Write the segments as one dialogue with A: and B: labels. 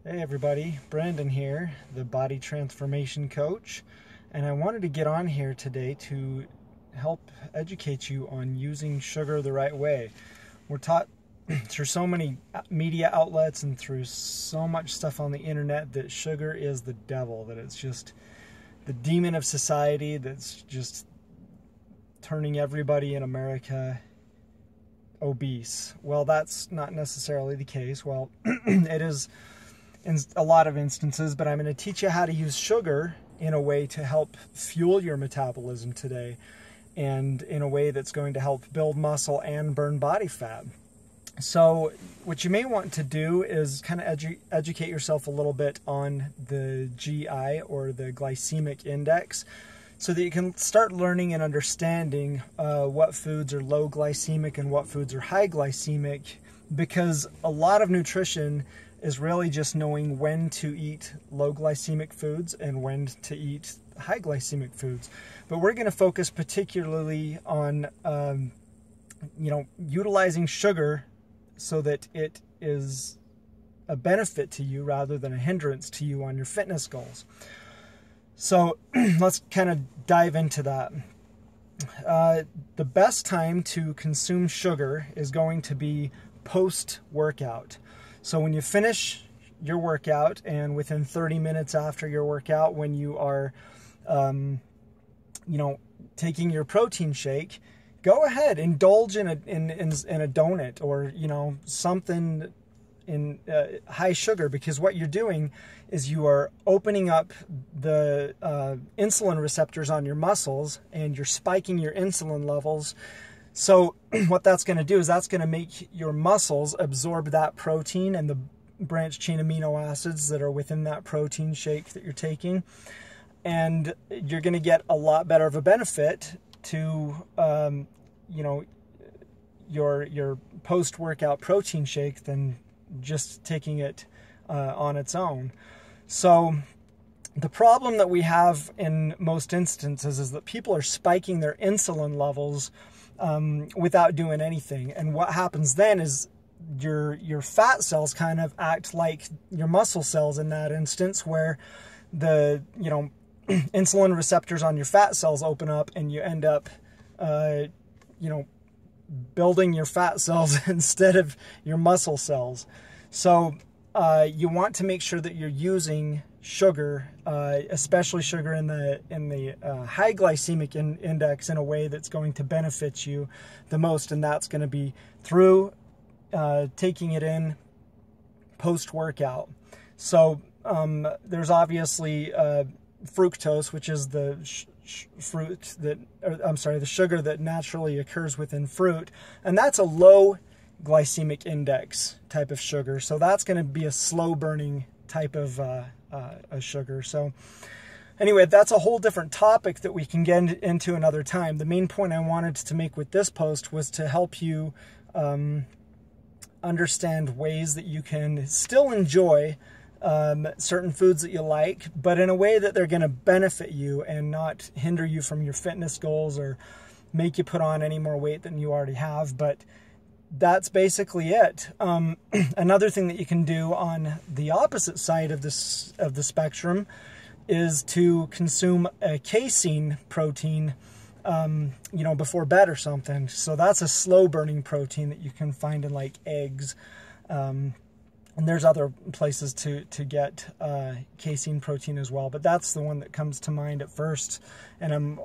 A: Hey everybody, Brandon here, the Body Transformation Coach, and I wanted to get on here today to help educate you on using sugar the right way. We're taught through so many media outlets and through so much stuff on the internet that sugar is the devil, that it's just the demon of society that's just turning everybody in America obese. Well, that's not necessarily the case. Well, it is in a lot of instances, but I'm going to teach you how to use sugar in a way to help fuel your metabolism today, and in a way that's going to help build muscle and burn body fat. So what you may want to do is kind of educate yourself a little bit on the GI, or the glycemic index, so that you can start learning and understanding what foods are low glycemic and what foods are high glycemic, because a lot of nutrition is really just knowing when to eat low glycemic foods and when to eat high glycemic foods. But we're going to focus particularly on utilizing sugar so that it is a benefit to you rather than a hindrance to you on your fitness goals. So let's kind of dive into that. The best time to consume sugar is going to be post-workout. So when you finish your workout, and within 30 minutes after your workout, when you are, taking your protein shake, go ahead, indulge in a donut, or something in high sugar, because what you're doing is you are opening up the insulin receptors on your muscles, and you're spiking your insulin levels. So what that's going to do is that's going to make your muscles absorb that protein and the branched chain amino acids that are within that protein shake that you're taking. And you're going to get a lot better of a benefit to, your post-workout protein shake than just taking it on its own. So the problem that we have in most instances is that people are spiking their insulin levels without doing anything. And what happens then is your fat cells kind of act like your muscle cells in that instance, where the insulin receptors on your fat cells open up, and you end up building your fat cells instead of your muscle cells. So you want to make sure that you're using sugar, especially sugar in the high glycemic index, in a way that's going to benefit you the most, and that's going to be through taking it in post-workout. So there's obviously fructose, which is the the sugar that naturally occurs within fruit, and that's a low glycemic index type of sugar. So that's going to be a slow burning type of sugar. So anyway, that's a whole different topic that we can get into another time. The main point I wanted to make with this post was to help you understand ways that you can still enjoy certain foods that you like, but in a way that they're going to benefit you and not hinder you from your fitness goals or make you put on any more weight than you already have. But that's basically it. Another thing that you can do on the opposite side of the spectrum is to consume a casein protein, before bed or something. So that's a slow burning protein that you can find in like eggs. And there's other places to get casein protein as well, but that's the one that comes to mind at first. And I'm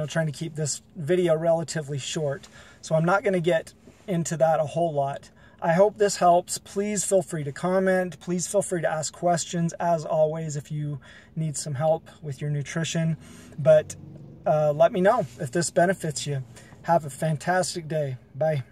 A: trying to keep this video relatively short, so I'm not going to get into that a whole lot. I hope this helps. Please feel free to comment. Please feel free to ask questions, as always, if you need some help with your nutrition. But let me know if this benefits you. Have a fantastic day. Bye.